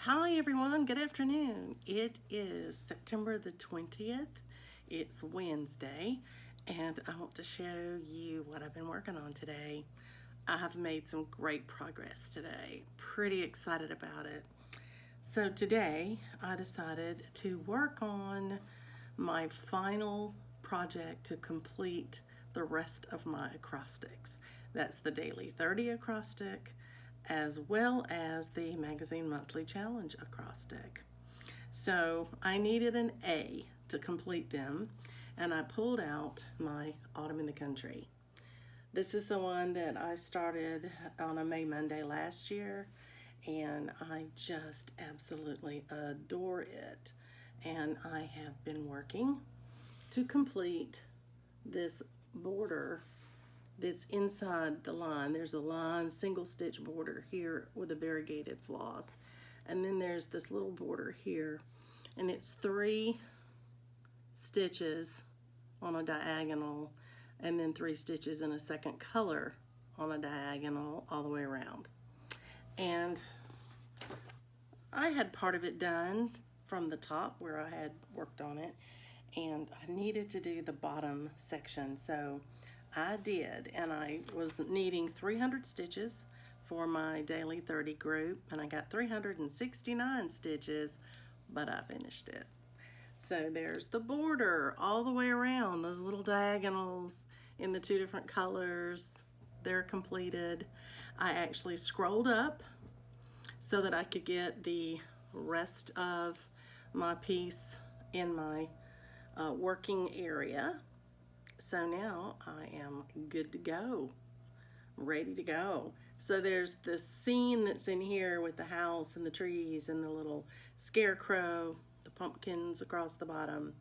Hi everyone, good afternoon. It is September the 20th. It's Wednesday, and I want to show you what I've been working on today. I have made some great progress today. Pretty excited about it. So today I decided to work on my final project to complete the rest of my acrostics. That's the Daily 30 acrostic, as well as the Magazine Monthly Challenge acrostic. So I needed an A to complete them, and I pulled out my Autumn in the Country. This is the one that I started on a May Monday last year, and I just absolutely adore it. And I have been working to complete this border that's inside the line. There's a line single stitch border here with a variegated floss, and then there's this little border here, and it's 3 stitches on a diagonal and then 3 stitches in a second color on a diagonal all the way around. And I had part of it done from the top where I had worked on it, and I needed to do the bottom section, so I did, and I was needing 300 stitches for my Daily 30 group, and I got 369 stitches, but I finished it. So there's the border all the way around, those little diagonals in the 2 different colors. They're completed. I actually scrolled up so that I could get the rest of my piece in my working area. So now I am good to go, ready to go. So there's the scene that's in here with the house and the trees and the little scarecrow, the pumpkins across the bottom.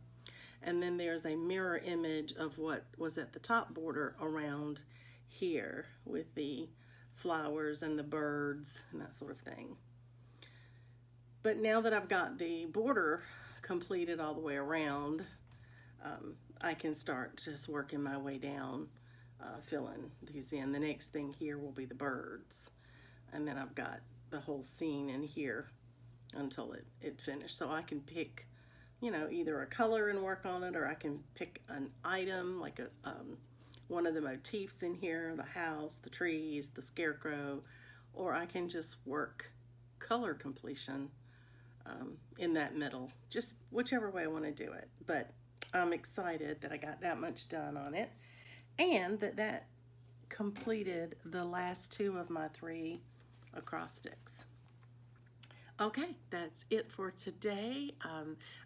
And then there's a mirror image of what was at the top border around here with the flowers and the birds and that sort of thing. But now that I've got the border completed all the way around, I can start just working my way down, filling these in. The next thing here will be the birds. And then I've got the whole scene in here until it finished. So I can pick, either a color and work on it, or I can pick an item like one of the motifs in here, the house, the trees, the scarecrow, or I can just work color completion in that middle, just whichever way I want to do it. But I'm excited that I got that much done on it, and that completed the last 2 of my 3 acrostics. Okay, that's it for today.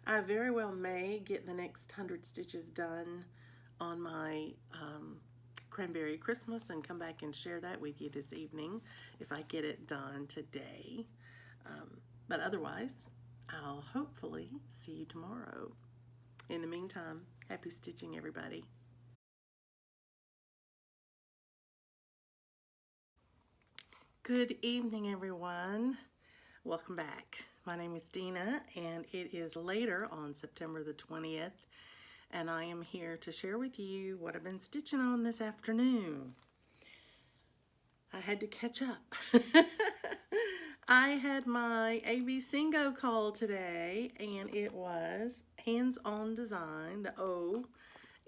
I very well may get the next 100 stitches done on my Cranberry Christmas and come back and share that with you this evening if I get it done today. But otherwise, I'll hopefully see you tomorrow. In the meantime, happy stitching, everybody. Good evening, everyone. Welcome back. My name is Dena, and it is later on September the 20th, and I am here to share with you what I've been stitching on this afternoon. I had to catch up. I had my AB Singo call today, and it was hands-on design, the O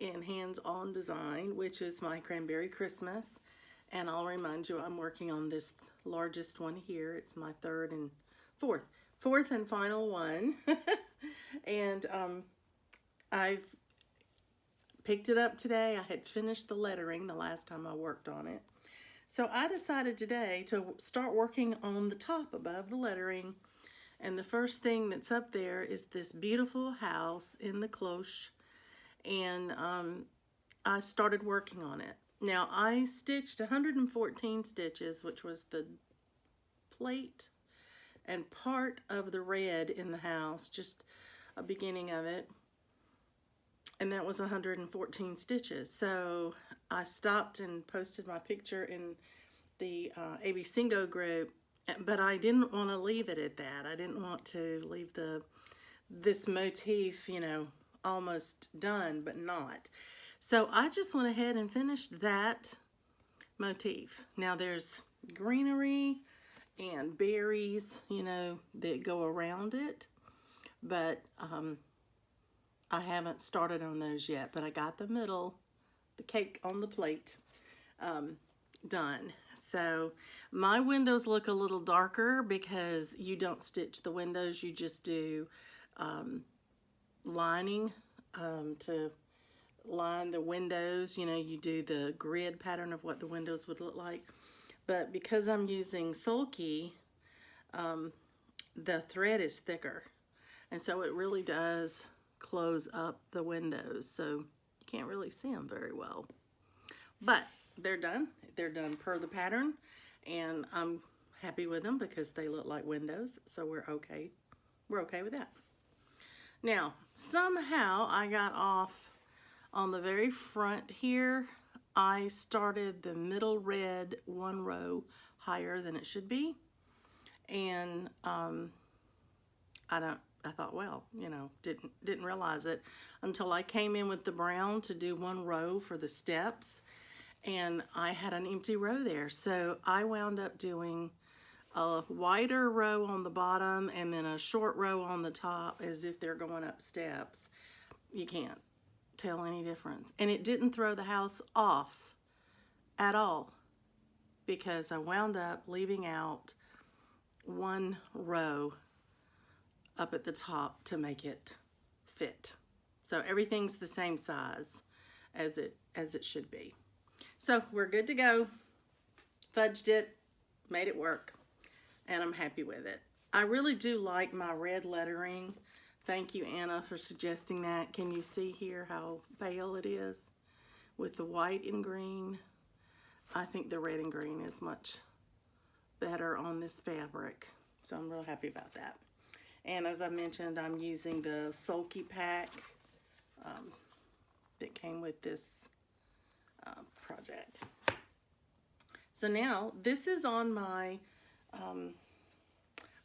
in hands-on design, which is my Cranberry Christmas. And I'll remind you, I'm working on this largest one here. It's my fourth and final one. And I've picked it up today. I had finished the lettering the last time I worked on it. So I decided today to start working on the top above the lettering, and the first thing that's up there is this beautiful house in the cloche, and I started working on it. Now I stitched 114 stitches, which was the plate and part of the red in the house, just a beginning of it, and that was 114 stitches. So I stopped and posted my picture in the AB Singo group, but I didn't want to leave it at that. I didn't want to leave this motif, almost done, but not. So I just went ahead and finished that motif. Now there's greenery and berries, you know, that go around it. But I haven't started on those yet, but I got the middle, the cake on the plate, done. So my windows look a little darker because you don't stitch the windows, you just do lining to line the windows. You know, you do the grid pattern of what the windows would look like. But because I'm using sulky, the thread is thicker, and so it really does close up the windows, so you can't really see them very well. But they're done. They're done per the pattern, and I'm happy with them because they look like windows, so we're okay. We're okay with that. Now, somehow I got off on the very front here. I started the middle red one row higher than it should be, and I thought, well, you know, didn't realize it until I came in with the brown to do one row for the steps, and I had an empty row there. So I wound up doing a wider row on the bottom and then a short row on the top, as if they're going up steps. You can't tell any difference. And it didn't throw the house off at all, because I wound up leaving out one row up at the top to make it fit. So everything's the same size as it should be. So we're good to go. Fudged it, made it work, and I'm happy with it. I really do like my red lettering. Thank you, Anna, for suggesting that. Can you see here how pale it is with the white and green? I think the red and green is much better on this fabric, so I'm real happy about that. And as I mentioned, I'm using the sulky pack that came with this project. So now this is on my,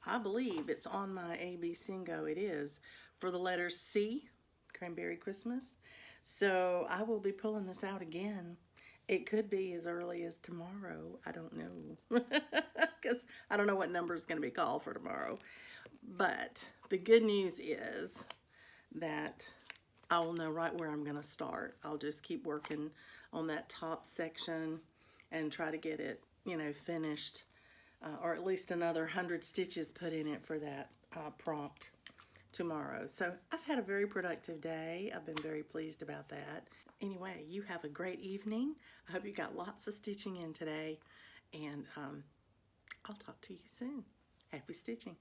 I believe it's on my AB Singo. It is for the letter C, Cranberry Christmas. So I will be pulling this out again. It could be as early as tomorrow. I don't know, because I don't know what number is going to be called for tomorrow. But the good news is that I will know right where I'm going to start. I'll just keep working on that top section and try to get it, you know, finished, or at least another 100 stitches put in it for that prompt tomorrow. So I've had a very productive day. I've been very pleased about that. Anyway, you have a great evening. I hope you got lots of stitching in today, and I'll talk to you soon. Happy stitching.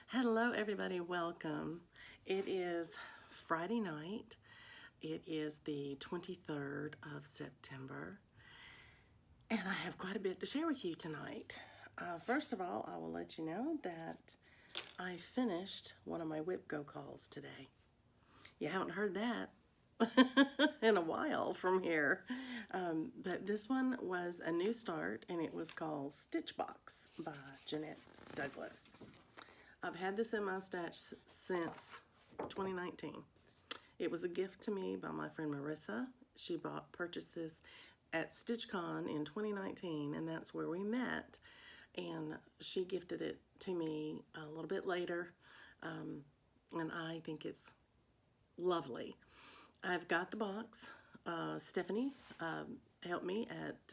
Hello everybody, welcome. It is Friday night. It is the 23rd of September, and I have quite a bit to share with you tonight. First of all, I will let you know that I finished one of my whip go calls today. You haven't heard that in a while from here, but this one was a new start, and it was called Stitch Box by Jeanette Douglas. I've had this in my stash since 2019. It was a gift to me by my friend Marissa. She purchased this at StitchCon in 2019, and that's where we met. And she gifted it to me a little bit later, and I think it's lovely. I've got the box. Stephanie helped me at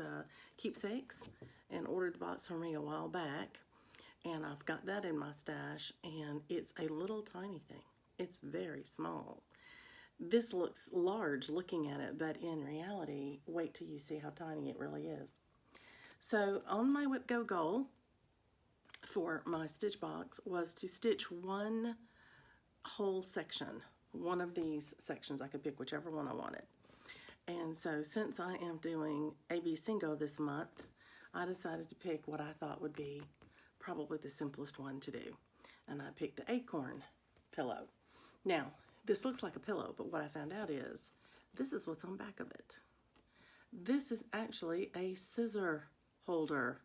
Keepsakes and ordered the box for me a while back. And I've got that in my stash, and it's a little tiny thing. It's very small. This looks large looking at it, but in reality, wait till you see how tiny it really is. So on my Whip Go goal for my stitch box was to stitch one whole section, one of these sections. I could pick whichever one I wanted. And so since I am doing AB Singo this month, I decided to pick what I thought would be probably the simplest one to do. And I picked the Acorn pillow. Now, this looks like a pillow, but what I found out is this is what's on back of it. This is actually a scissor holder.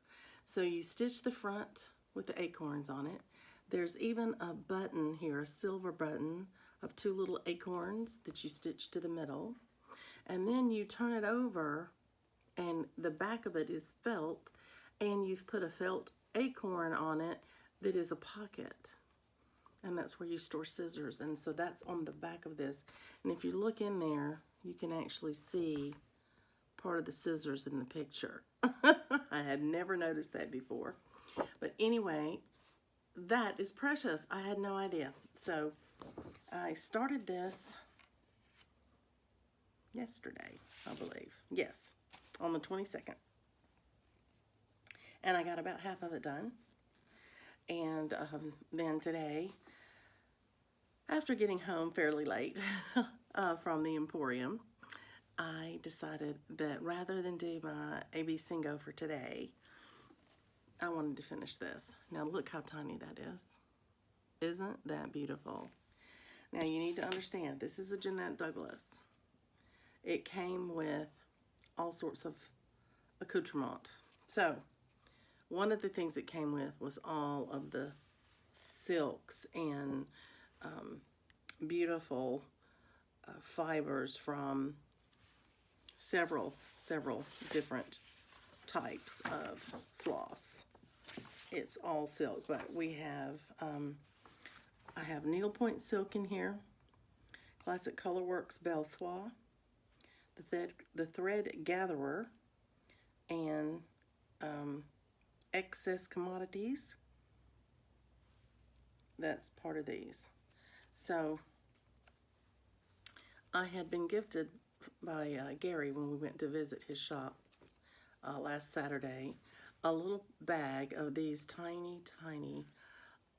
So you stitch the front with the acorns on it. There's even a button here, a silver button of 2 little acorns that you stitch to the middle. And then you turn it over and the back of it is felt, and you've put a felt acorn on it that is a pocket. And that's where you store scissors. And so that's on the back of this. And if you look in there, you can actually see part of the scissors in the picture. I had never noticed that before. But anyway, that is precious. I had no idea. So I started this yesterday, I believe. Yes, on the 22nd. And I got about half of it done. And then today, after getting home fairly late from the Emporium, I decided that rather than do my AB Singo for today, I wanted to finish this. Now look how tiny that is. Isn't that beautiful? Now you need to understand, this is a Jeanette Douglas. It came with all sorts of accoutrement. So one of the things it came with was all of the silks and beautiful fibers from several different types of floss. It's all silk, but we have I have needlepoint silk in here, Classic Colorworks Belle Soie, the thread gatherer, and excess commodities. That's part of these. So I had been gifted by Gary when we went to visit his shop last Saturday a little bag of these tiny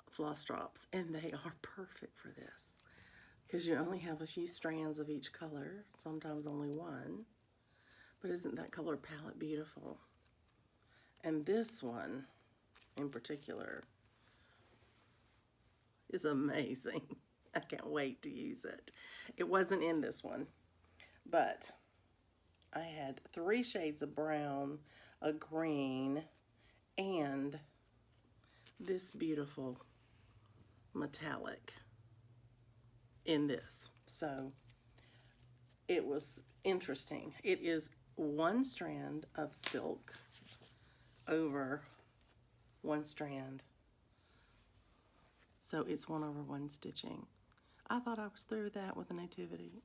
floss drops, and they are perfect for this because you only have a few strands of each color, sometimes only one. But isn't that color palette beautiful? And this one in particular is amazing. I can't wait to use it. It wasn't in this one, but I had 3 shades of brown, a green, and this beautiful metallic in this. So it was interesting. It is 1 strand of silk over 1 strand. So it's 1/1 stitching. I thought I was through that with the nativity.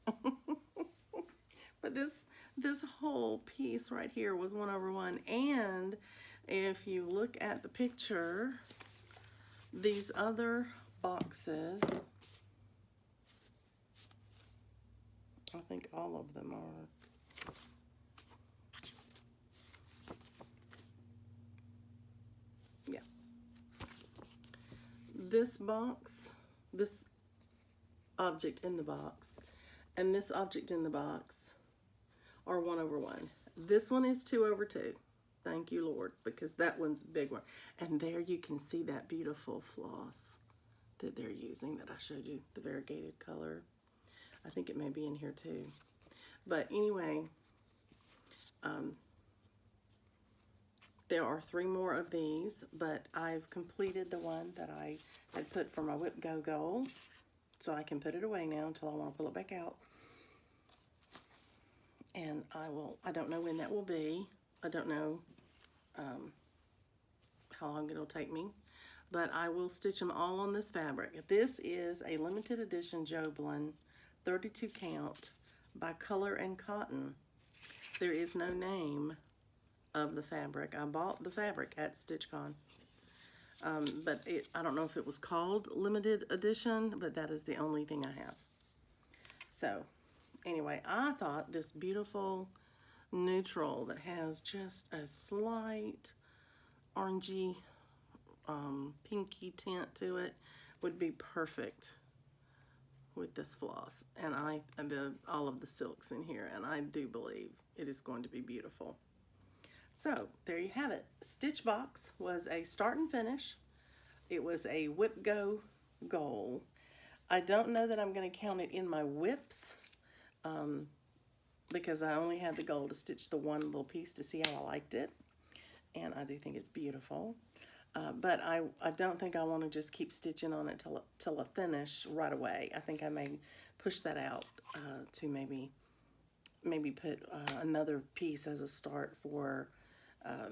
But this whole piece right here was 1/1. And if you look at the picture, these other boxes, I think all of them are. Yeah. This box, this object in the box, and this object in the box are 1/1. This one is 2/2. Thank you, Lord, because that one's a big one. And there you can see that beautiful floss that they're using that I showed you, the variegated color. I think it may be in here too. But anyway, there are 3 more of these, but I've completed the one that I had put for my Whip Go Goal. So I can put it away now until I want to pull it back out. And I don't know when that will be. I don't know how long it'll take me. But I will stitch them all on this fabric. This is a limited edition Joblin 32 count by Color and Cotton. There is no name of the fabric. I bought the fabric at StitchCon. But I don't know if it was called limited edition, but that is the only thing I have. So anyway, I thought this beautiful neutral that has just a slight orangey, pinky tint to it would be perfect with this floss. And all of the silks in here, and I do believe it is going to be beautiful. So there you have it. Stitch Box was a start and finish. It was a Whip Go Goal. I don't know that I'm going to count it in my whips because I only had the goal to stitch the one little piece to see how I liked it. And I do think it's beautiful. But I don't think I want to just keep stitching on it till I finish right away. I think I may push that out to maybe maybe put another piece as a start for, I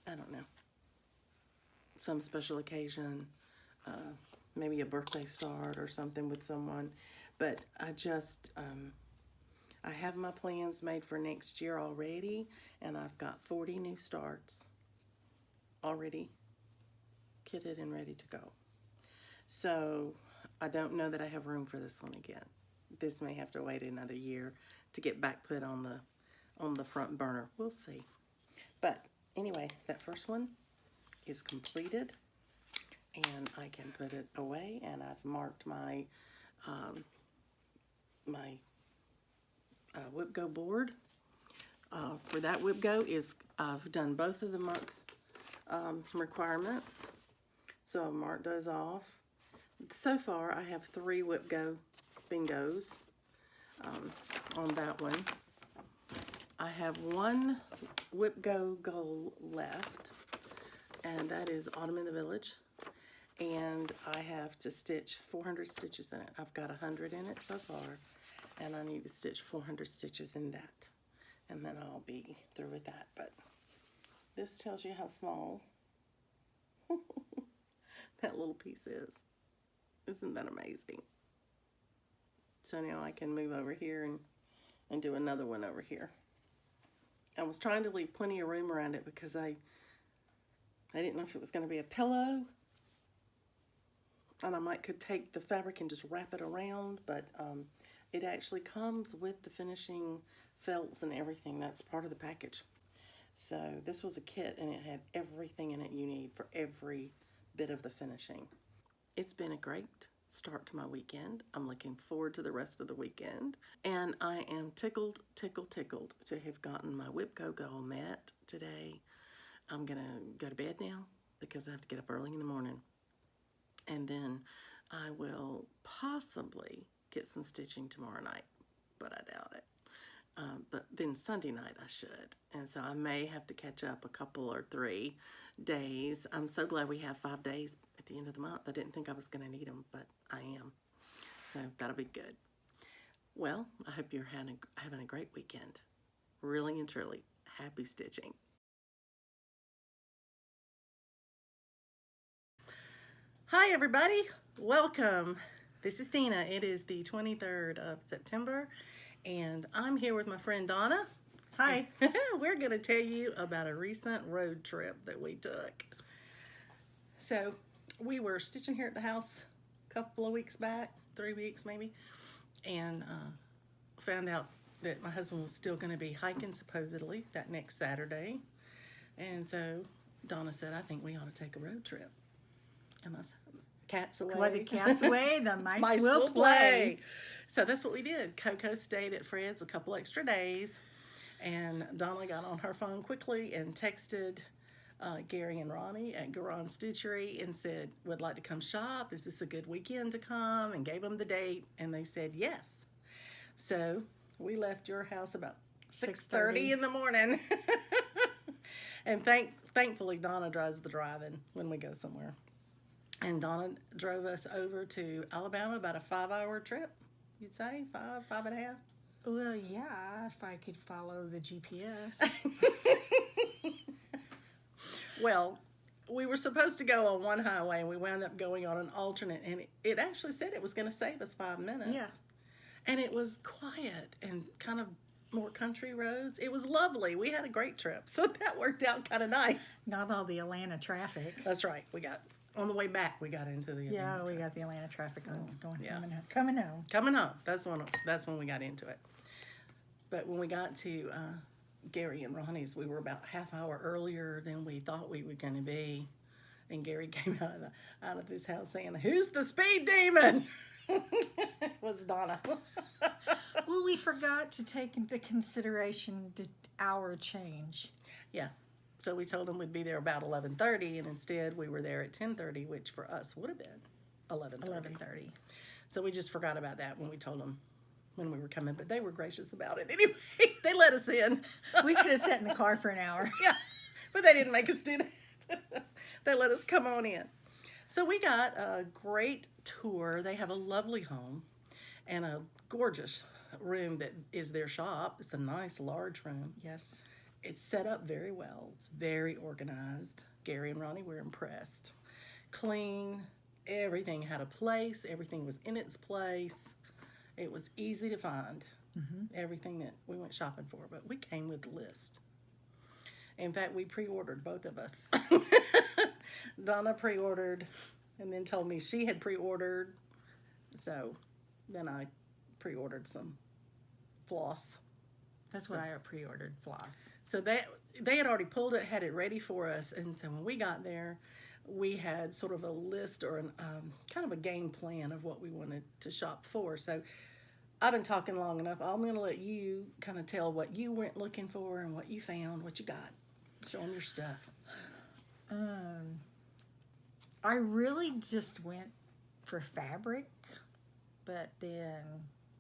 don't know, some special occasion, maybe a birthday start or something with someone. But I just, I have my plans made for next year already, and I've got 40 new starts already kitted and ready to go. So I don't know that I have room for this one again. This may have to wait another year to get back put on the front burner. We'll see. But anyway, that first one is completed, and I can put it away, and I've marked my whip go board. For that whip go is I've done both of the month requirements, so I've marked those off. So far I have 3 whip go bingos on that one. I have 1 whip go goal left, and that is Autumn in the Village, and I have to stitch 400 stitches in it. I've got 100 in it so far, and I need to stitch 400 stitches in that, and then I'll be through with that. But this tells you how small that little piece is. Isn't that amazing? So now I can move over here and do another one over here. I was trying to leave plenty of room around it because I didn't know if it was going to be a pillow, and I could take the fabric and just wrap it around, but it actually comes with the finishing felts and everything. That's part of the package. So this was a kit, and it had everything in it you need for every bit of the finishing. It's been a great start to my weekend. I'm looking forward to the rest of the weekend, and I am tickled to have gotten my whip go goal met today. I'm gonna go to bed now because I have to get up early in the morning, and then I will possibly get some stitching tomorrow night, but I doubt it. But then Sunday night I should, and so I may have to catch up a couple or 3 days. I'm so glad we have 5 days at the end of the month. I didn't think I was going to need them, but I am, so that'll be good. Well, I hope you're having a great weekend. Really and truly, happy stitching. Hi everybody, welcome. This is Dena. It is the 23rd of September, and I'm here with my friend Donna. Hi. We're going to tell you about a recent road trip that we took. So we were stitching here at the house a couple of weeks back, 3 weeks maybe, and found out that my husband was still going to be hiking supposedly that next Saturday. And so Donna said, I think we ought to take a road trip. And I said, cats away. Well, the cat's away, the mice will play. So that's what we did. Coco stayed at Fred's a couple extra days, and Donna got on her phone quickly and texted Gary and Ronnie at Garon Stitchery and said, would like to come shop. Is this a good weekend to come? And gave them the date, and they said yes. So we left your house about 6:30 in the morning. And thankfully Donna drives the driving when we go somewhere. And Donna drove us over to Alabama, about a 5-hour trip, you'd say? 5.5? Well, yeah, if I could follow the GPS. Well, we were supposed to go on one highway, and we wound up going on an alternate, and it actually said it was going to save us 5 minutes. Yeah. And it was quiet and kind of more country roads. It was lovely. We had a great trip, so that worked out kind of nice. Not all the Atlanta traffic. That's right. On the way back, we got into the Atlanta we got the Atlanta traffic going. Yeah. Coming home. Coming home. That's when we got into it. But when we got to Gary and Ronnie's, we were about half hour earlier than we thought we were going to be. And Gary came out of his house saying, "Who's the speed demon?" It was Donna. Well, we forgot to take into consideration the hour change. Yeah. So we told them we'd be there about 11:30, and instead we were there at 10:30, which for us would have been 11:30. So we just forgot about that when we told them when we were coming, but they were gracious about it anyway. They let us in. We could have sat in the car for an hour. Yeah, but they didn't make us do that. They let us come on in. So we got a great tour. They have a lovely home and a gorgeous room that is their shop. It's a nice large room. Yes. It's set up very well. It's very organized. Gary and Ronnie were impressed. Clean. Everything had a place. Everything was in its place. It was easy to find. Everything that we went shopping for. But we came with a list. In fact, we pre-ordered, both of us. Donna pre-ordered and then told me she had pre-ordered. So then I pre-ordered some floss. That's what I pre-ordered, floss. So they had already pulled it, had it ready for us. And so when we got there, we had sort of a list or an kind of a game plan of what we wanted to shop for. So I've been talking long enough. I'm going to let you kind of tell what you went looking for and what you found, what you got. Show them your stuff. I really just went for fabric, but then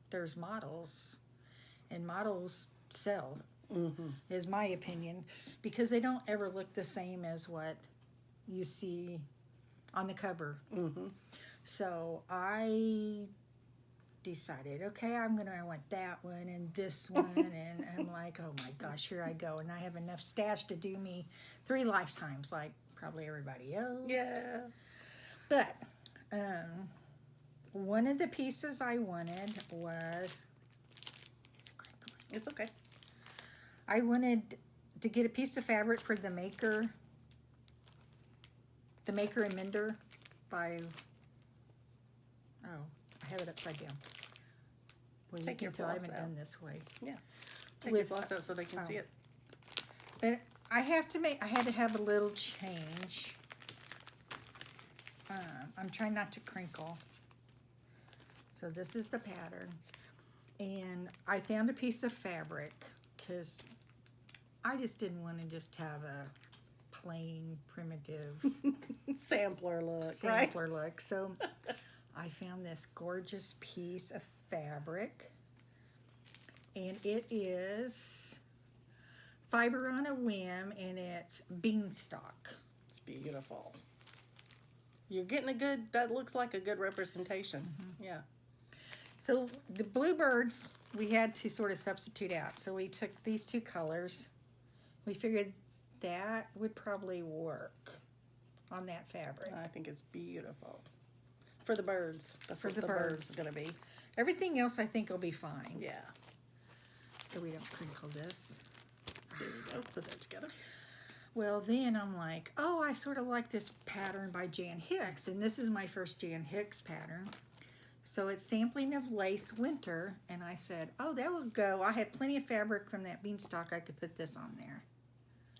there's models, and models sell, is my opinion, because they don't ever look the same as what you see on the cover. So I decided, okay, I want that one and this one, and I'm like, oh my gosh, here I go, and I have enough stash to do me 3 lifetimes, like probably everybody else. Yeah. But one of the pieces I wanted was, It's okay. I wanted to get a piece of fabric for the Maker and Mender by, oh, I have it upside down. Well, Take your I floss haven't out. done this way. Yeah. Take your With- floss out so they can see it. But I had to have a little change. I'm trying not to crinkle. So this is the pattern. And I found a piece of fabric because I just didn't want to just have a plain, primitive Sampler look, right? sampler look. So I found this gorgeous piece of fabric. And it is Fiber on a Whim, and it's beanstalk. It's beautiful. You're getting a good, that looks like a good representation. Yeah. So the bluebirds, we had to sort of substitute out. So we took these 2 colors. We figured that would probably work on that fabric. I think it's beautiful. For the birds. That's For what the the bird's birds. going to be. Everything else I think will be fine. Yeah. So we don't crinkle this. There you go. Put that together. Well, then I'm like, oh, I sort of like this pattern by Jan Hicks. And this is my first Jan Hicks pattern. So it's Sampling of Lace Winter. And I said, oh, that will go. I had plenty of fabric from that beanstalk. I could put this on there.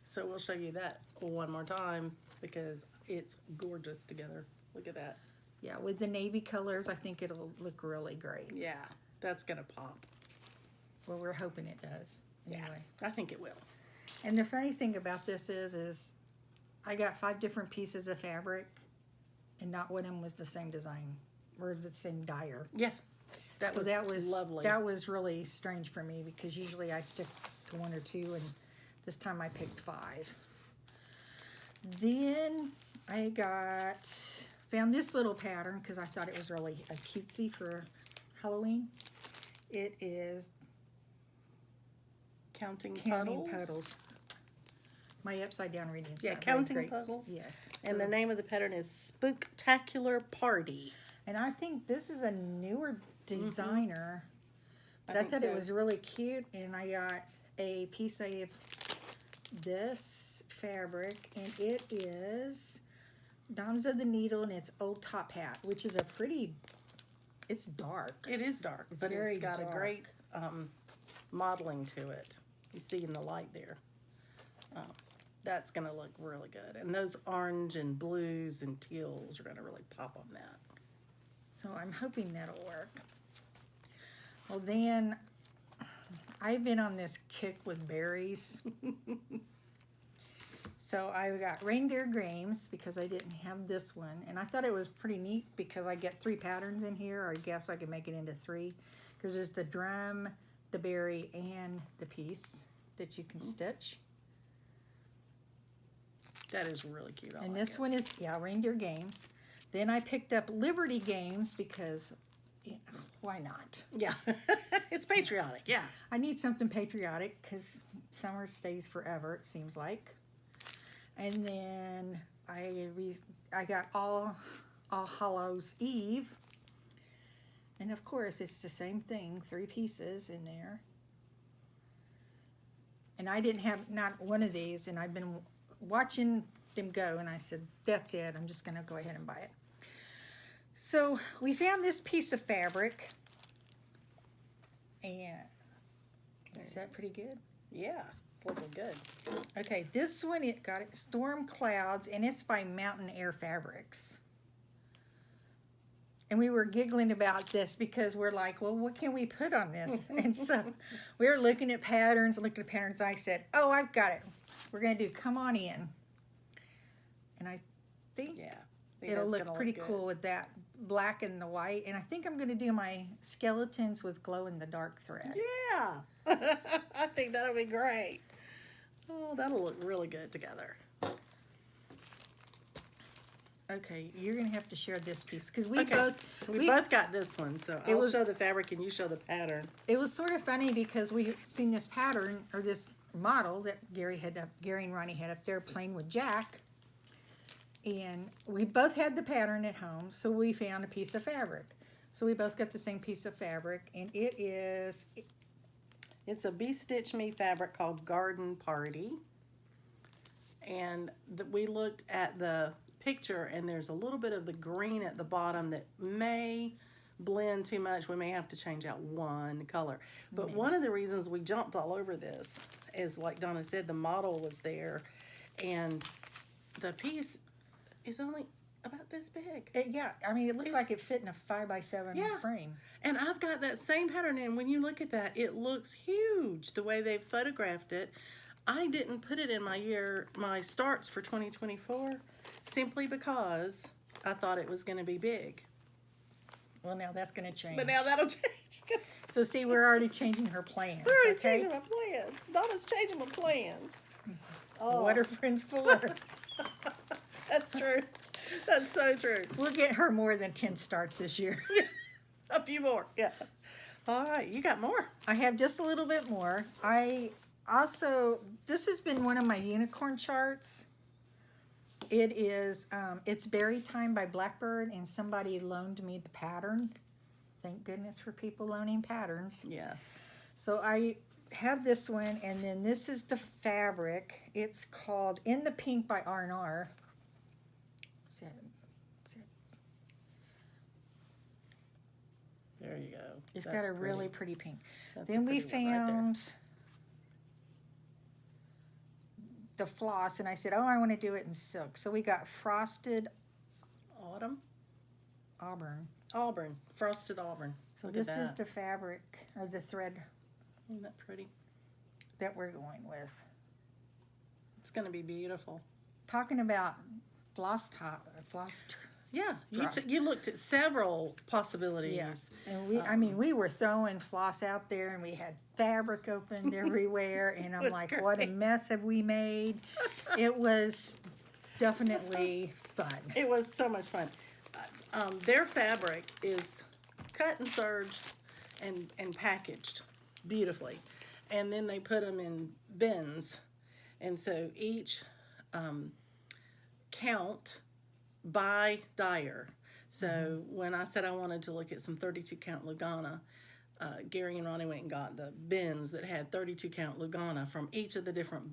So we'll show you that one more time because it's gorgeous together. Look at that. Yeah, with the navy colors, I think it'll look really great. Yeah. That's going to pop. Well, we're hoping it does. Anyway. I think it will. And the funny thing about this is I got 5 different pieces of fabric, and not one of them was the same design or the same dyer. Yeah. That So was that was lovely. That was really strange for me because usually I stick to 1 or 2, and this time I picked 5. Then I found this little pattern because I thought it was really cutesy for Halloween. It is Counting Counting Puddles. Puddles. My upside down reading's Yeah, not very Counting great. Puddles. Yes. And the So- name of the pattern is Spooktacular Party. And I think this is a newer designer. But I think thought so. it was really cute, and I got a piece of this fabric, and it is Daughters of the Needle, and it's Old Top Hat, which is it's dark. It is dark, It's but very it's got dark. a great modeling to it. You see in the light there. That's going to look really good. And those orange and blues and teals are going to really pop on that. So I'm hoping that'll work. Well, then I've been on this kick with berries. So I got Reindeer Games because I didn't have this one. And I thought it was pretty neat because I get 3 patterns in here. Or I guess I could make it into 3. Because there's the drum, the berry, and the piece that you can stitch. That is really cute. And this one is, Reindeer Games. Then I picked up Liberty Games because why not? Yeah. It's patriotic. Yeah. I need something patriotic because summer stays forever, it seems like. And then I got All Hallows Eve. And of course, it's the same thing, 3 pieces in there. And I didn't have not one of these, and I've been watching them go, and I said, that's it, I'm just going to go ahead and buy it. So we found this piece of fabric, and is that pretty good? Yeah. It's looking good. Okay, this one, it got Storm Clouds, and it's by Mountain Air Fabrics. And we were giggling about this because we're like, well, what can we put on this? And so we were looking at patterns. I said, oh, I've got it. We're going to do Come On In. And I think it'll look pretty cool with that black and the white. And I think I'm going to do my skeletons with glow-in-the-dark thread. Yeah. I think that'll be great. Oh, that'll look really good together. Okay, you're going to have to share this piece because we both got this one. So I'll show the fabric and you show the pattern. It was sort of funny because we seen this pattern or this model that Gary and Ronnie had up there playing with Jack. And we both had the pattern at home, so we found a piece of fabric. So we both got the same piece of fabric, and it's a Be Stitch Me fabric called Garden Party. And we looked at the picture, and there's a little bit of the green at the bottom that may blend too much. We may have to change out one color. But one of the reasons we jumped all over this is, like Donna said, the model was there, and the piece is only about this big. I mean, it looked like it fit in a 5x7 frame. And I've got that same pattern, and when you look at that, it looks huge the way they've photographed it. I didn't put it in my starts for 2024 simply because I thought it was going to be big. Well, now that's going to change. But now that'll change. So see, we're already changing her plans. We're already changing my plans. Donna's changing my plans. Oh. What are friends for? That's true. That's so true. We'll get her more than 10 starts this year. A few more. Yeah. All right. You got more. I have just a little bit more. This has been one of my unicorn charts. It is, it's Berry Time by Blackbird, and somebody loaned me the pattern. Thank goodness for people loaning patterns. Yes. So I have this one, and then this is the fabric. It's called In the Pink by R&R. There you go. It's got a really pretty pink. That's then we found the floss, and I said, oh, I want to do it in silk. So we got Frosted Auburn. Frosted Auburn. So this is the fabric, or the thread. Isn't that pretty? That we're going with. It's going to be beautiful. Talking about floss. Yeah, you looked at several possibilities. Yes, and we were throwing floss out there, and we had fabric opened everywhere, and I'm like, great. What a mess have we made? It was definitely fun. It was so much fun. Their fabric is cut and serged and packaged beautifully, and then they put them in bins, and so each count by dyer. So when I said I wanted to look at some 32 count Lugana, Gary and Ronnie went and got the bins that had 32 count Lugana from each of the different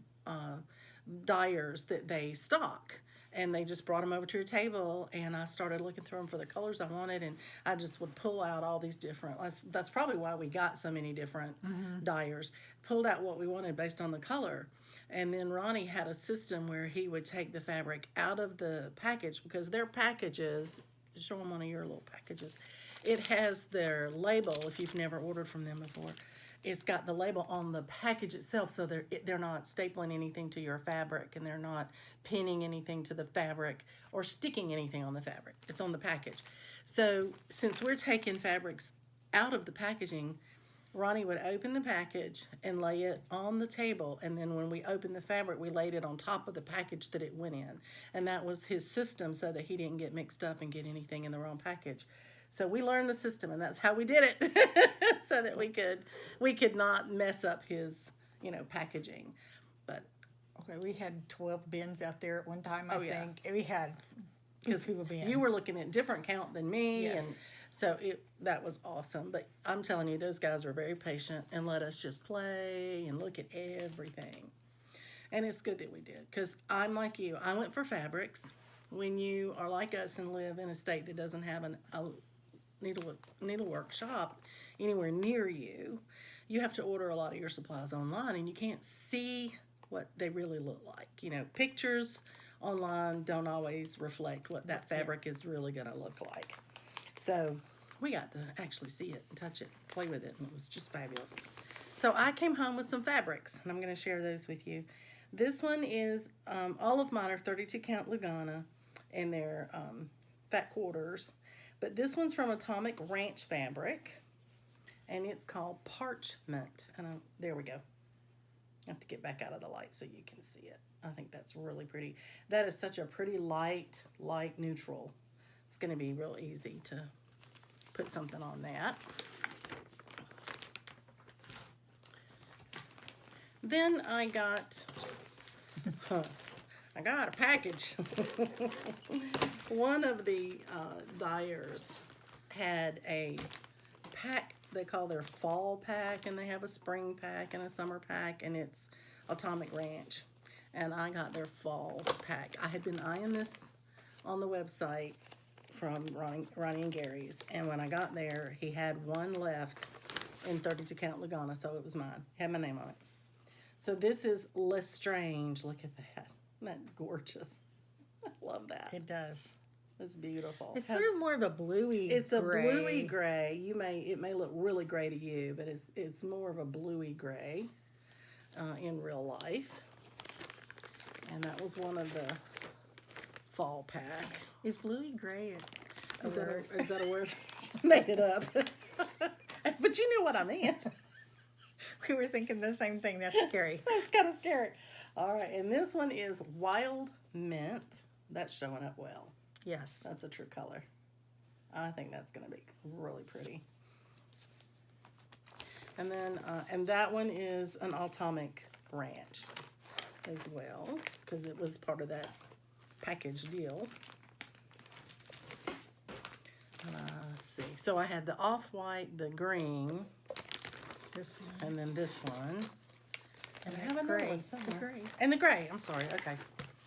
dyers that they stock. And they just brought them over to your table, and I started looking through them for the colors I wanted, and I just would pull out all these different, that's probably why we got so many different dyers, pulled out what we wanted based on the color. And then Ronnie had a system where he would take the fabric out of the package, because their packages, show them one of your little packages, it has their label, if you've never ordered from them before. It's got the label on the package itself, so they're not stapling anything to your fabric, and they're not pinning anything to the fabric or sticking anything on the fabric. It's on the package. So since we're taking fabrics out of the packaging, Ronnie would open the package and lay it on the table, and then when we opened the fabric, we laid it on top of the package that it went in. And that was his system so that he didn't get mixed up and get anything in the wrong package. So we learned the system, and that's how we did it, so that we could not mess up his, packaging. But Okay, we had 12 bins out there at one time, I Oh, yeah. think. We had because people bins. you were looking at different count than me, Yes. and so that was awesome. But I'm telling you, those guys were very patient and let us just play and look at everything. And it's good that we did, because I'm like you. I went for fabrics. When you are like us and live in a state that doesn't have a needlework shop anywhere near you, you have to order a lot of your supplies online, and you can't see what they really look like. Pictures online don't always reflect what that fabric is really going to look like. So we got to actually see it and touch it, play with it, and it was just fabulous. So I came home with some fabrics, and I'm going to share those with you. This one is, all of mine are 32 count Lugana, and they're fat quarters. But this one's from Atomic Ranch Fabric, and it's called Parchment. And there we go. I have to get back out of the light so you can see it. I think that's really pretty. That is such a pretty light neutral. It's going to be real easy to put something on that. Then I got a package. One of the dyers had a pack they call their fall pack, and they have a spring pack and a summer pack, and it's Atomic Ranch. And I got their fall pack. I had been eyeing this on the website from Ronnie and Gary's, and when I got there, he had one left in 32 count Lugana, so it was mine. Had my name on it. So this is Lestrange. Look at that. Isn't that gorgeous? I love that. It does. It's beautiful. It's sort of more of a bluey It's a gray. bluey gray. It may look really gray to you, but it's more of a bluey gray in real life. And that was one of the fall pack. Is bluey gray a Is word? that a word? Just made it up. But you knew what I meant. We were thinking the same thing. That's scary. That's kind of scary. All right, and this one is Wild Mint. That's showing up well. Yes. That's a true color. I think that's going to be really pretty. And then, and that one is an Atomic Ranch as well, because it was part of that package deal. Let's see. So I had the off-white, the green, This one. and then this one. And I that's have another gray. one The somewhere. gray. And the gray. I'm sorry. Okay.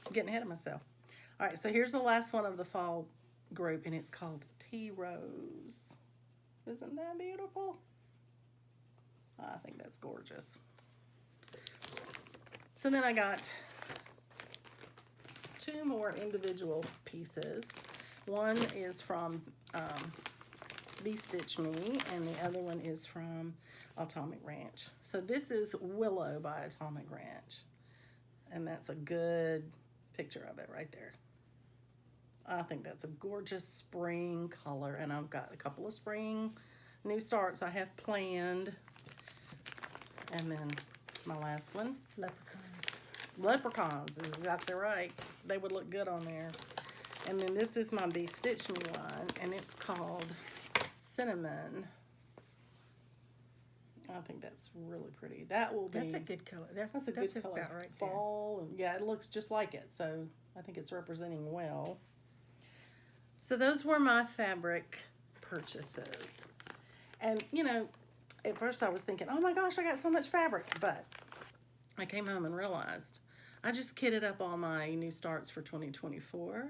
I'm getting ahead of myself. All right. So here's the last one of the fall group, and it's called Tea Rose. Isn't that beautiful? I think that's gorgeous. So then I got two more individual pieces. One is from Bee Stitch Me, and the other one is from Atomic Ranch. So this is Willow by Atomic Ranch, and that's a good picture of it right there. I think that's a gorgeous spring color, and I've got a couple of spring new starts I have planned. And then my last one, Leprechauns is exactly right. They would look good on there. And then this is my Bee Stitch Me one, and it's called Cinnamon. I think that's really pretty. That will be. That's a good color. That's a good color. about right there. Fall, and yeah, it looks just like it. So I think it's representing well. So those were my fabric purchases. And at first I was thinking, oh my gosh, I got so much fabric. But I came home and realized I just kitted up all my new starts for 2024.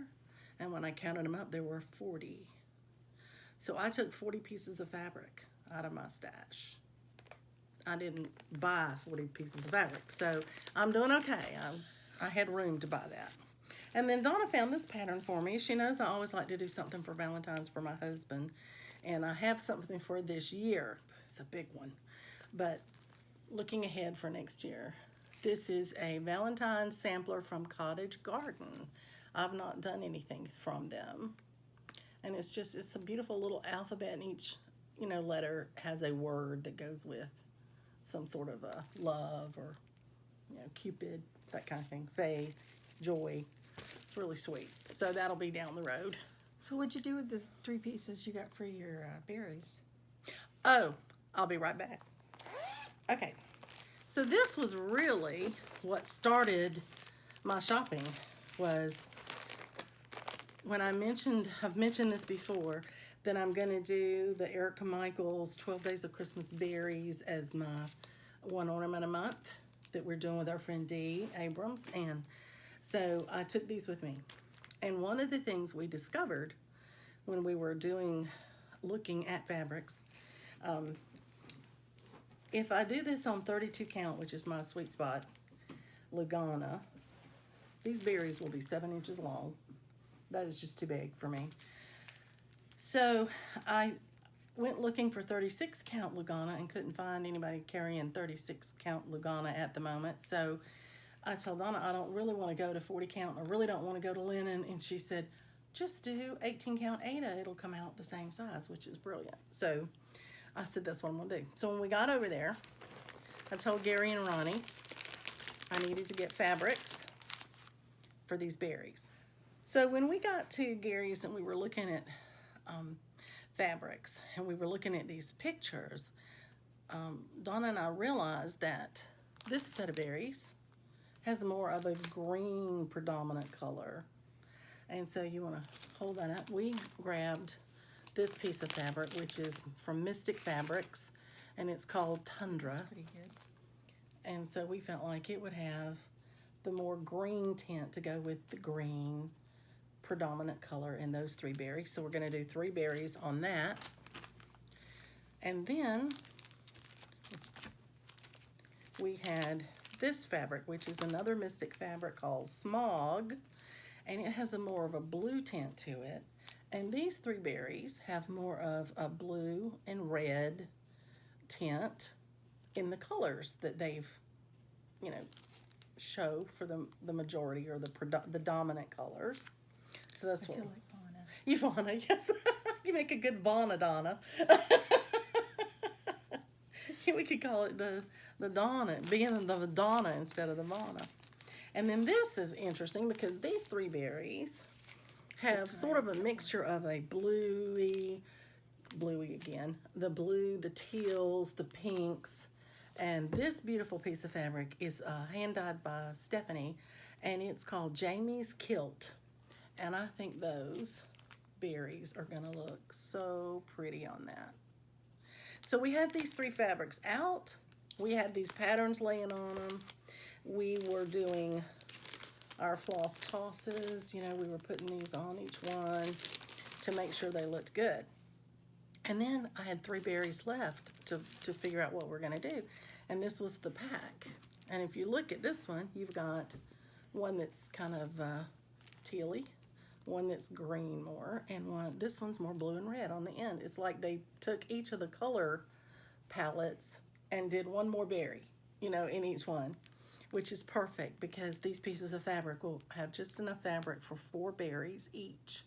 And when I counted them up, there were 40. So I took 40 pieces of fabric out of my stash. I didn't buy 40 pieces of fabric. So I'm doing okay. I had room to buy that. And then Donna found this pattern for me. She knows I always like to do something for Valentine's for my husband. And I have something for this year. It's a big one. But looking ahead for next year, this is a Valentine's sampler from Cottage Garden. I've not done anything from them. And it's a beautiful little alphabet, and each, letter has a word that goes with some sort of a love or, Cupid, that kind of thing. Faith, joy. It's really sweet. So that'll be down the road. So what'd you do with the 3 pieces you got for your berries? Oh, I'll be right back. Okay, so this was really what started my shopping. Was when I've mentioned this before, that I'm going to do the Erica Michaels 12 Days of Christmas Berries as my one ornament a month that we're doing with our friend Dee Abrams. And so I took these with me. And one of the things we discovered when we were looking at fabrics, if I do this on 32 count, which is my sweet spot, Lugana, these berries will be 7 inches long. That is just too big for me. So I went looking for 36 count Lugana and couldn't find anybody carrying 36 count Lugana at the moment. So I told Donna I don't really want to go to 40 count. I really don't want to go to linen. And she said, just do 18 count Ada. It'll come out the same size, which is brilliant. So I said, that's what I'm going to do. So when we got over there, I told Gary and Ronnie I needed to get fabrics for these berries. So when we got to Gary's and we were looking at fabrics and we were looking at these pictures, Donna and I realized that this set of berries has more of a green predominant color. And so you want to hold that up. We grabbed this piece of fabric, which is from Mystic Fabrics, and it's called Tundra. Pretty good. And so we felt like it would have the more green tint to go with the green predominant color in those 3 berries. So we're going to do 3 berries on that. And then we had this fabric, which is another Mystic fabric called Smog, and it has a more of a blue tint to it. And these 3 berries have more of a blue and red tint in the colors that they've, show for the majority or the dominant colors. So that's what. I feel like Donna. You Vonna, yes. You make a good Vonna, Donna. We could call it the Donna, being the Donna instead of the Vonna. And then this is interesting because these 3 berries have sort of a mixture of a bluey again, the blue, the teals, the pinks, and this beautiful piece of fabric is hand dyed by Stephanie, and it's called Jamie's Kilt. And I think those berries are gonna look so pretty on that. So we had these 3 fabrics out. We had these patterns laying on them. We were doing our floss tosses. We were putting these on each one to make sure they looked good. And then I had 3 berries left to figure out what we're gonna do. And this was the pack. And if you look at this one, you've got one that's kind of tealy, one that's green more, and this one's more blue and red on the end. It's like they took each of the color palettes and did one more berry, in each one, which is perfect because these pieces of fabric will have just enough fabric for 4 berries each.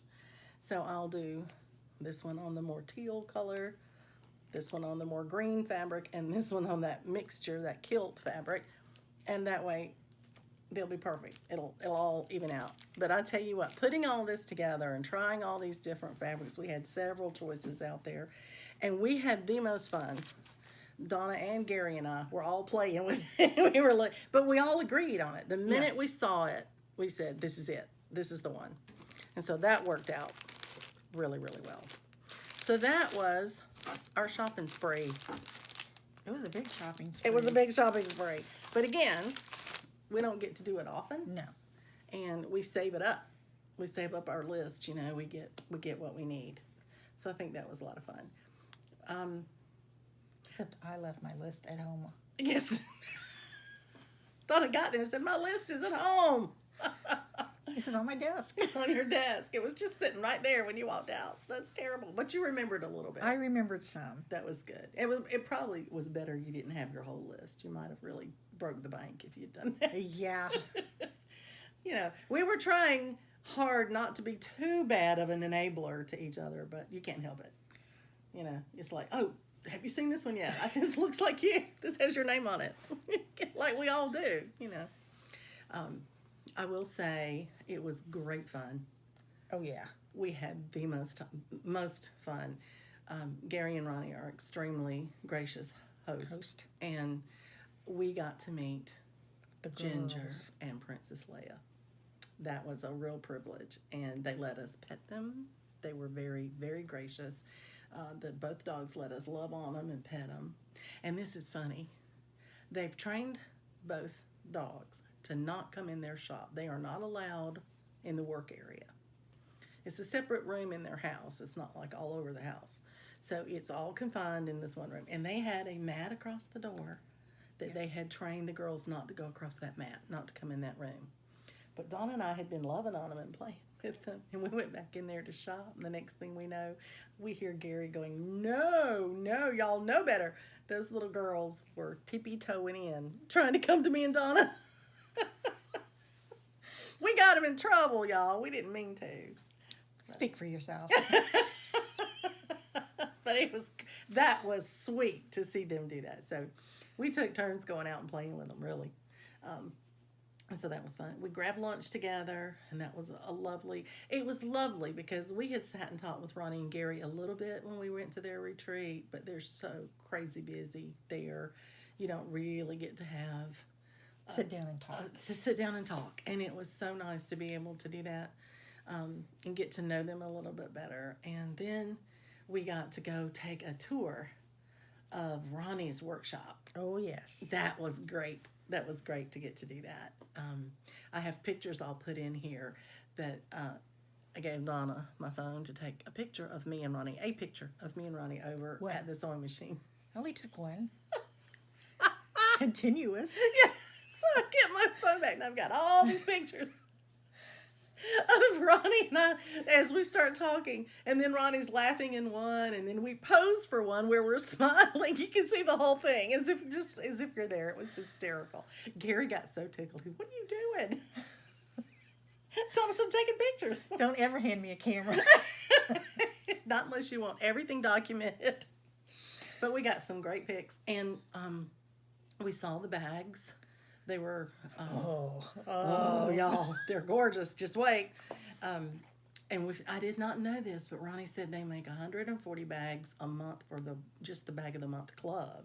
So I'll do this one on the more teal color, this one on the more green fabric, and this one on that mixture, that kilt fabric, and that way they'll be perfect. It'll all even out. But I tell you what, putting all this together and trying all these different fabrics, we had several choices out there, and we had the most fun. Donna and Gary and I were all playing with it. But we all agreed on it. The minute we saw it, we said, this is it. This is the one. And so that worked out really, really well. So that was our shopping spree. It was a big shopping spree. It was a big shopping spree. But again, we don't get to do it often. No. And we save it up. We save up our list, we get what we need. So I think that was a lot of fun. Except I left my list at home. Yes. Thought I got there and said, my list is at home. It was on my desk. It's on your desk. It was just sitting right there when you walked out. That's terrible. But you remembered a little bit. I remembered some. That was good. It probably was better you didn't have your whole list. You might have really broke the bank if you'd done that. Yeah. We were trying hard not to be too bad of an enabler to each other, but you can't help it. It's like, oh, have you seen this one yet? This looks like you. This has your name on it. Like we all do, I will say it was great fun. Oh, yeah. we had the most fun. Gary and Ronnie are extremely gracious hosts, and we got to meet The Ginger girls. and Princess Leia. That was a real privilege, and they let us pet them. They were very, very gracious. Both dogs let us love on them and pet them. And this is funny. They've trained both dogs to not come in their shop. They are not allowed in the work area. It's a separate room in their house. It's not like all over the house. So it's all confined in this one room. And they had a mat across the door that they had trained the girls not to go across that mat, not to come in that room. But Donna and I had been loving on them and playing with them. And we went back in there to shop. And the next thing we know, we hear Gary going, no, y'all know better. Those little girls were tippy-toeing in, trying to come to me and Donna. We got them in trouble, y'all. We didn't mean to. Speak for yourself. But that was sweet to see them do that. So we took turns going out and playing with them, really. And so that was fun. We grabbed lunch together, and that was it was lovely because we had sat and talked with Ronnie and Gary a little bit when we went to their retreat, but they're so crazy busy there. You don't really get to have Sit down and talk. to sit down and talk. And it was so nice to be able to do that and get to know them a little bit better. And then we got to go take a tour of Ronnie's workshop. Oh, yes. That was great. That was great to get to do that. I have pictures I'll put in here, but I gave Donna my phone to take a picture of me and Ronnie over What? at the sewing machine. I only took one. Continuous. Yeah, so I get my phone back and I've got all these pictures of Ronnie and I as we start talking, and then Ronnie's laughing in one, and then we pose for one where we're smiling. You can see the whole thing as if you're there. It was hysterical. Gary got so tickled. What are you doing? Thomas, I'm taking pictures. Don't ever hand me a camera. Not unless you want everything documented. But we got some great pics, and we saw the bags. They were, y'all, they're gorgeous. Just wait. And I did not know this, but Ronnie said they make 140 bags a month for just the Bag of the Month Club.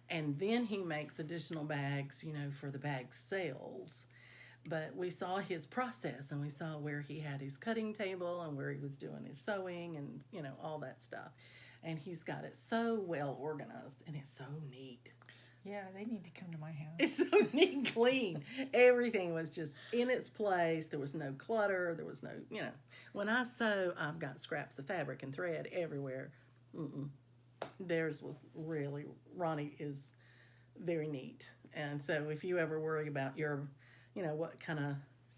And then he makes additional bags, for the bag sales. But we saw his process, and we saw where he had his cutting table and where he was doing his sewing and, all that stuff. And he's got it so well organized, and it's so neat. Yeah, they need to come to my house. It's so neat and clean. Everything was just in its place. There was no clutter. There was no, When I sew, I've got scraps of fabric and thread everywhere. Theirs was really, Ronnie is very neat. And so if you ever worry about your, what kind of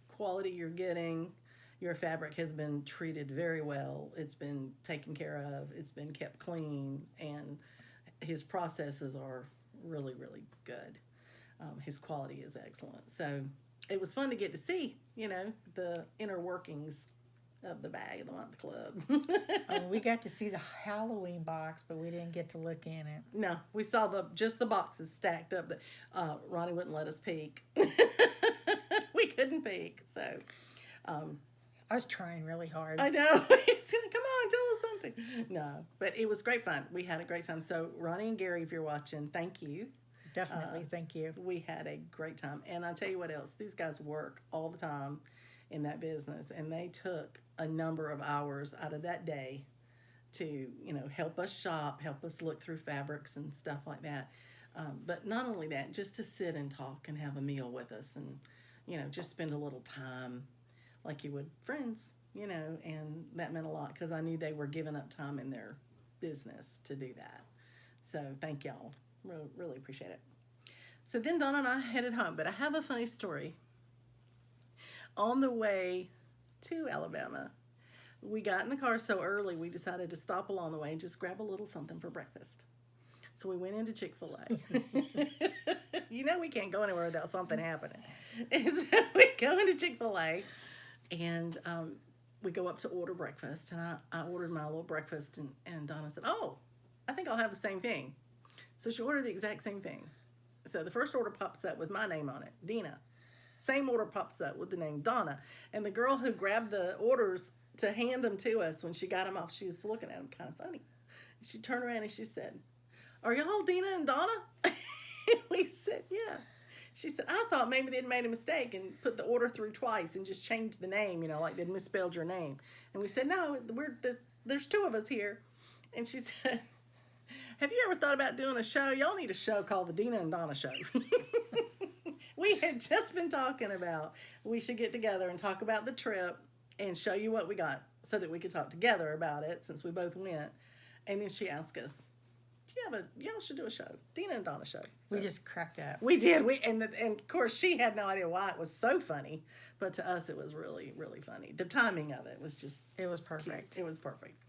quality you're getting, your fabric has been treated very well. It's been taken care of. It's been kept clean. And his processes are really, really good. His quality is excellent. So it was fun to get to see, the inner workings of the Bag of the Month Club. We got to see the Halloween box, but we didn't get to look in it. No, we saw just the boxes stacked up. Ronnie wouldn't let us peek. We couldn't peek. So I was trying really hard. I know. He's gonna come on, tell us something. No, but it was great fun. We had a great time. So Ronnie and Gary, if you're watching, thank you. Definitely, thank you. We had a great time. And I'll tell you what else. These guys work all the time in that business, and they took a number of hours out of that day to, help us shop, help us look through fabrics and stuff like that. But not only that, just to sit and talk and have a meal with us and, just spend a little time like you would friends, and that meant a lot because I knew they were giving up time in their business to do that. So thank y'all. Really, really appreciate it. So then Donna and I headed home, but I have a funny story. On the way to Alabama, we got in the car so early, we decided to stop along the way and just grab a little something for breakfast. So we went into Chick-fil-A. We can't go anywhere without something happening. And so we go into Chick-fil-A, and we go up to order breakfast. And I ordered my little breakfast, and Donna said, oh, I think I'll have the same thing. So she ordered the exact same thing. So the first order pops up with my name on it, Dena. Same order pops up with the name Donna. And the girl who grabbed the orders to hand them to us. When she got them off, she was looking at them kind of funny. She turned around and she said, "Are y'all Dena and Donna?" We said, "Yeah." She said, "I thought maybe they'd made a mistake and put the order through twice and just changed the name, like they'd misspelled your name." And we said, "No, there's two of us here." And she said, "Have you ever thought about doing a show? Y'all need a show called the Dena and Donna Show." We had just been talking about we should get together and talk about the trip and show you what we got so that we could talk together about it since we both went. And then she asked us, y'all should do a show, Dena and Donna Show. So We just cracked up. we did. And of course she had no idea why it was so funny, but to us it was really, really funny. The timing of it was just It was perfect. cute. It was perfect.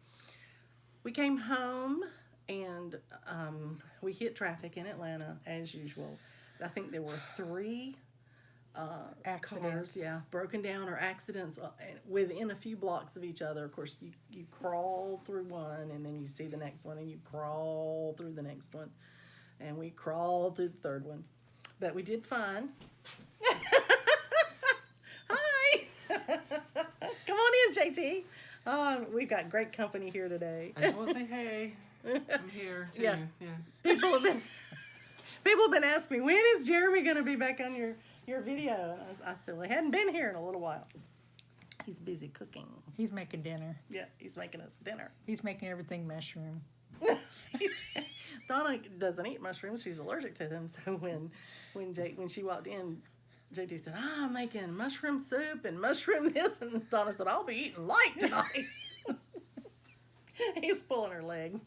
We came home and we hit traffic in Atlanta as usual. I think there were 3 Accidents. cars, broken down or accidents within a few blocks of each other. Of course, you crawl through one, and then you see the next one, and you crawl through the next one, and we crawled through the third one. But we did fine. Hi! Come on in, JT. We've got great company here today. I just want to say hey. I'm here too. Yeah. Yeah. People have been asking me, when is Jeremy going to be back on your video? And I said, well, he hadn't been here in a little while. He's busy cooking. He's making dinner. Yeah, he's making us dinner. He's making everything mushroom. Donna doesn't eat mushrooms. She's allergic to them. So when she walked in, JT said, I'm making mushroom soup and mushroom this. And Donna said, I'll be eating light tonight. He's pulling her leg.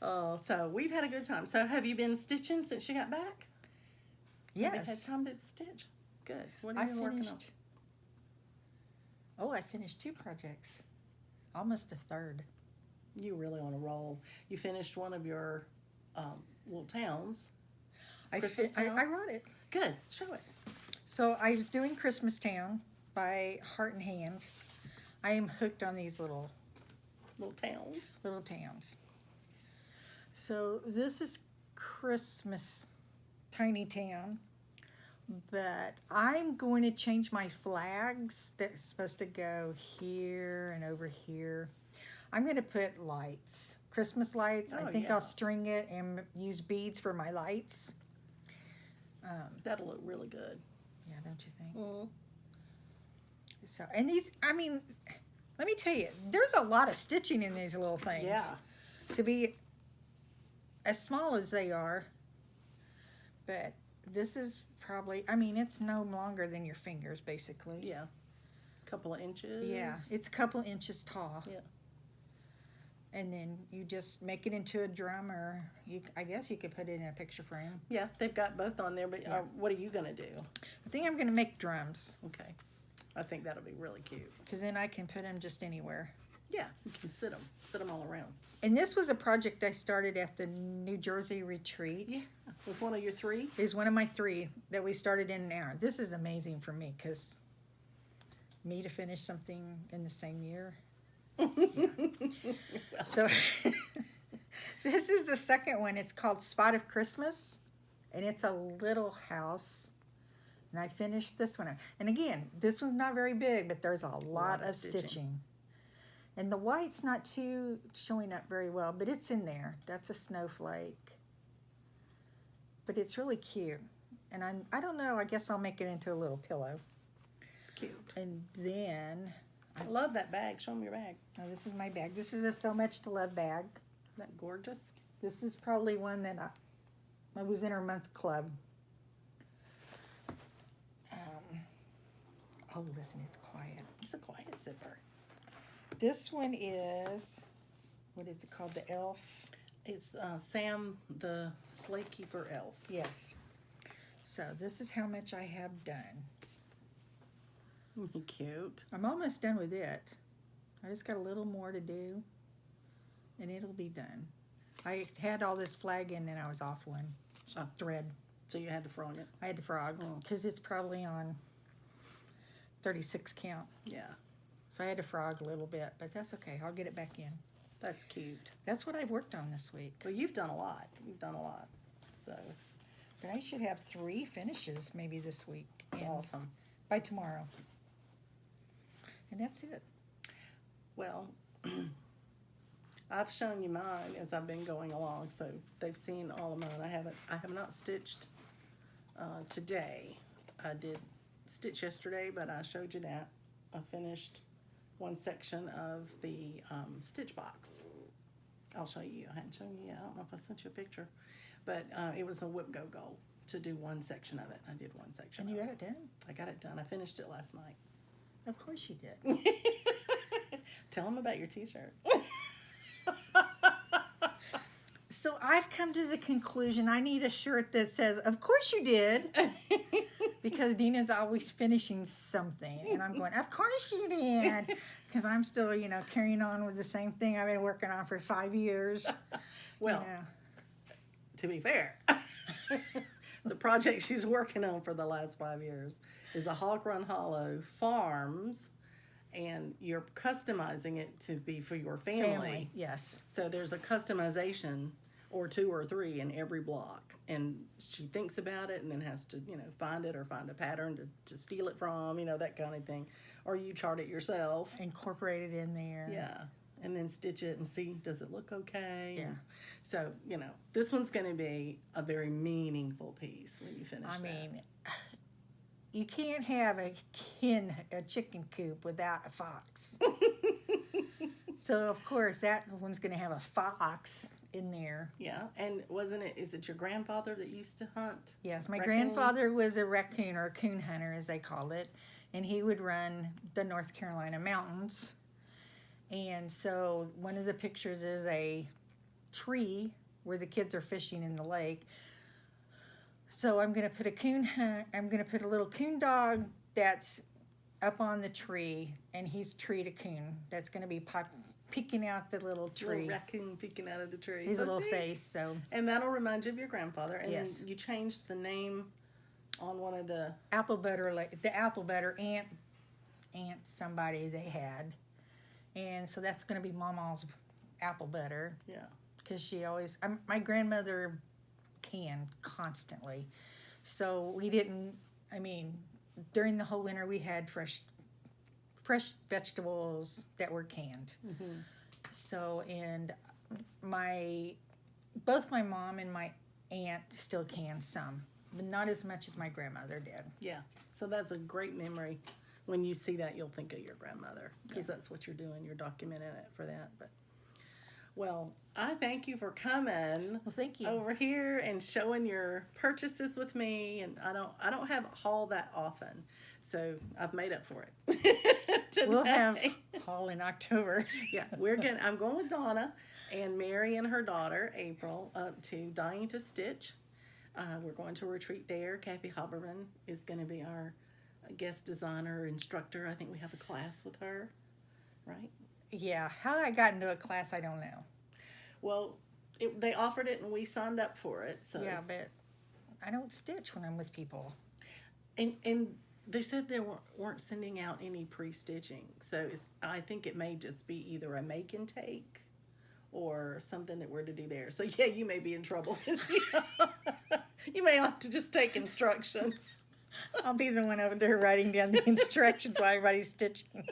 Oh, so we've had a good time. So have you been stitching since you got back? Have you had Yes. time to stitch? Good. What I have you been working on? finished. Oh, I finished 2 projects. Almost a third. You really on a roll. You finished one of your little towns. Christmas I Town? wrote it. Good. Show it. So I was doing Christmas Town by Heart and Hand. I am hooked on these little towns. So this is Christmas Tiny Town, but I'm going to change my flags that's supposed to go here and over here. I'm going to put lights, Christmas lights. I Oh, think yeah. I'll string it and use beads for my lights. That'll look really good. Yeah, don't you think? Mm-hmm. So, and these, I mean, let me tell you, there's a lot of stitching in these little things. Yeah. To be as small as they are, but this is probably, I mean, it's no longer than your fingers, basically. Yeah. Couple of inches. Yeah, it's a couple inches tall. Yeah. And then you just make it into a drum, or I guess you could put it in a picture frame. Yeah, they've got both on there, but Yeah. what are you going to do? I think I'm going to make drums, Okay. I think that'll be really cute. because then I can put them just anywhere. Yeah, you can sit them all around. And this was a project I started at the New Jersey retreat. Yeah. Was one of your 3? It was one of my 3 that we started in an hour. This is amazing for me, because me to finish something in the same year. So this is the second one. It's called Spot of Christmas, and it's a little house. And I finished this one. And again, this one's not very big, but there's a lot of stitching. And the white's not too showing up very well, but it's in there. That's a snowflake. But it's really cute. And I don't know, I guess I'll make it into a little pillow. It's cute. And then, I love that bag. Show them your bag. oh, this is my bag. This is a So Much to Love bag. Isn't that gorgeous? This is probably one that I was in our month club. Oh, listen, it's quiet. It's a quiet zipper. This one is, what is it called? The elf? It's Sam, the Sleigh Keeper elf. Yes. So this is how much I have done. Cute. I'm almost done with it. I just got a little more to do, and it'll be done. I had all this flag in, and I was off one Oh. thread. So you had to frog it. I had to frog, Oh. because it's probably on 36 count. Yeah, So I had to frog a little bit, but that's okay. I'll get it back in. that's cute. That's what I've worked on this week. Well, you've done a lot. So But I should have 3 finishes maybe this week. it's and awesome. by tomorrow. And that's it. Well, I've shown you mine as I've been going along, so they've seen all of mine. I have not stitched today. I did stitch yesterday, but I showed Jeanette. I finished one section of the stitch box. I'll show you. I hadn't shown you yet. I don't know if I sent you a picture, but it was a whip go goal to do one section of it. I did one section. And you of got it done? I got it done. I finished it last night. Of course you did. Tell them about your t-shirt. So I've come to the conclusion I need a shirt that says, "Of course you did," because Dena's always finishing something, and I'm going, "Of course you did," because I'm still, carrying on with the same thing I've been working on for 5 years. Well, to be fair, the project she's working on for the last 5 years is a Hawk Run Hollow Farms, and you're customizing it to be for your family. Yes. So there's a customization or 2 or 3 in every block, and she thinks about it and then has to find it or find a pattern to steal it from, that kind of thing, or you chart it yourself. Incorporate it in there. Yeah, and then stitch it and see, does it look okay? Yeah. So this one's going to be a very meaningful piece when you finish. I mean, you can't have a chicken coop without a fox. So of course that one's going to have a fox in there. Yeah, and is it your grandfather that used to hunt? Yes, my raccoons? grandfather was a raccoon or a coon hunter, as they called it, and he would run the North Carolina mountains. And so one of the pictures is a tree where the kids are fishing in the lake. So I'm going to put a little coon dog that's up on the tree, and he's treed a coon. That's going to be peeking out the little tree. Little raccoon peeking out of the tree. His little face. So. And that'll remind you of your grandfather. And Yes. then you changed the name on one of the apple butter aunt somebody they had, and so that's going to be Mama's apple butter. Yeah. Because she always, my grandmother canned constantly, so we didn't. I mean, during the whole winter we had fresh vegetables that were canned. Mm-hmm. So, and both my mom and my aunt still can some, but not as much as my grandmother did. Yeah. So that's a great memory. When you see that, you'll think of your grandmother, because that's what you're doing. You're documenting it for that. But well, I thank you for coming. Well, thank you. Over here and showing your purchases with me, and I don't have a haul that often, so I've made up for it. We'll have haul in October. Yeah, I'm going with Donna and Mary and her daughter April up to Dying to Stitch. We're going to a retreat there. Kathy Haberman is going to be our guest designer instructor. I think we have a class with her, right? Yeah, how I got into a class, I don't know. Well, they offered it and we signed up for it. So Yeah, but I don't stitch when I'm with people. And they said they weren't sending out any pre-stitching, so I think it may just be either a make and take or something that we're to do there. So yeah, you may be in trouble. You may have to just take instructions. I'll be the one over there writing down the instructions while everybody's stitching.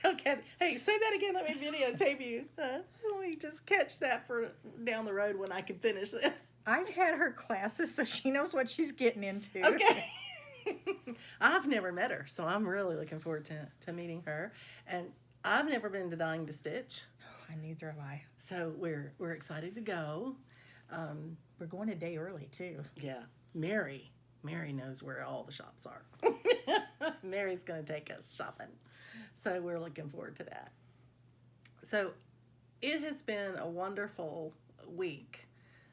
Okay, hey, say that again. Let me videotape you. Let me just catch that for down the road when I can finish this. I've had her classes, so she knows what she's getting into. Okay. I've never met her, so I'm really looking forward to meeting her. And I've never been to Dying to Stitch. Oh, neither have I. So we're excited to go. We're going a day early, too. Yeah, Mary knows where all the shops are. Mary's going to take us shopping. So we're looking forward to that. So it has been a wonderful week.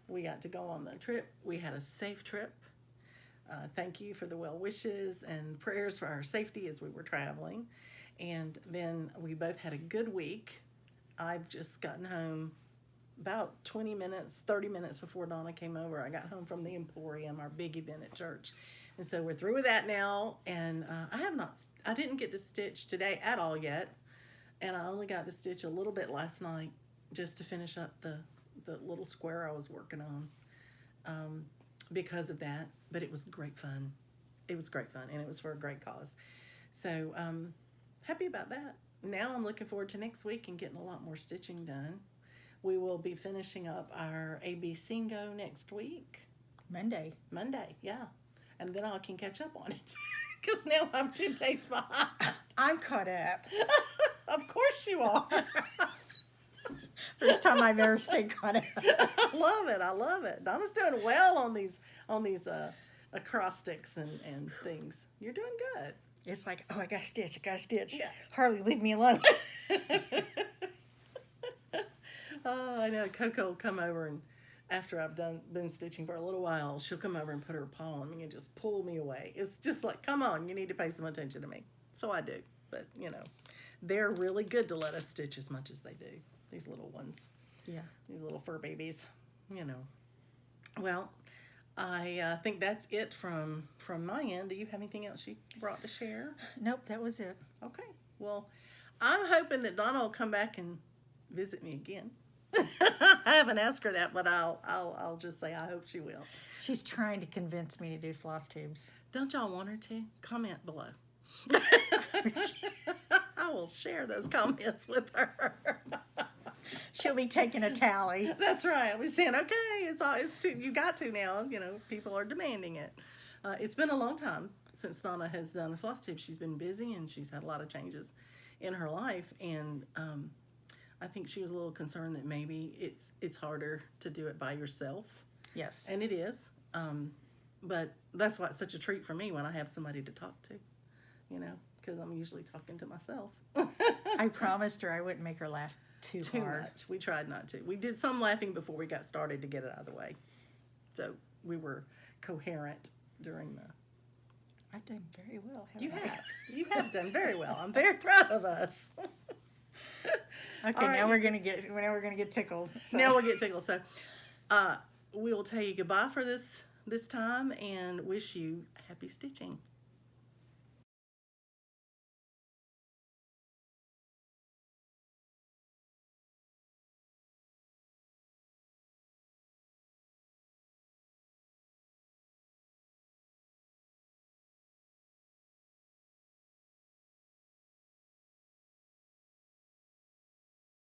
We got to go on the trip. We had a safe trip. Thank you for the well wishes and prayers for our safety as we were traveling. And then we both had a good week. I've just gotten home about 20 minutes, 30 minutes before Donna came over. I got home from the Emporium, our big event at church. And so we're through with that now. And I didn't get to stitch today at all yet. And I only got to stitch a little bit last night just to finish up the little square I was working on because of that. But it was great fun. It was great fun, and it was for a great cause. So happy about that. now I'm looking forward to next week and getting a lot more stitching done. We will be finishing up our AB Singo next week. Monday. Monday, yeah. And then I can catch up on it. Because now I'm 2 days behind. I'm caught up. Of course you are. First time I've ever stayed caught up. I love it. I love it. Donna's doing well on these acrostics and things. You're doing good. It's like, oh, I got to stitch. Yeah. Hardly leave me alone. Oh, I know. Coco will come over, and after I've been stitching for a little while, she'll come over and put her paw on me and just pull me away. It's just like, come on, you need to pay some attention to me. So I do. But, they're really good to let us stitch as much as they do. These little ones. Yeah. These little fur babies. Well, I think that's it from my end. Do you have anything else you brought to share? Nope, that was it. Okay. Well, I'm hoping that Donna will come back and visit me again. I haven't asked her that, but I'll just say I hope she will. She's trying to convince me to do floss tubes. Don't y'all want her to? Comment below. I will share those comments with her. She'll be taking a tally. That's right. I was saying, okay, it's too, you got to now. People are demanding it. It's been a long time since Donna has done a floss tube. She's been busy and she's had a lot of changes in her life, and I think she was a little concerned that maybe it's harder to do it by yourself. Yes. And it is. But that's why it's such a treat for me when I have somebody to talk to, because I'm usually talking to myself. I promised her I wouldn't make her laugh too hard. Much. We tried not to. We did some laughing before we got started to get it out of the way. So we were coherent during the... I've done very well. You haven't I? have. You have done very well. I'm very proud of us. Okay, All right. now we're gonna get tickled. So. Now we'll get tickled. So we'll tell you goodbye for this time and wish you happy stitching.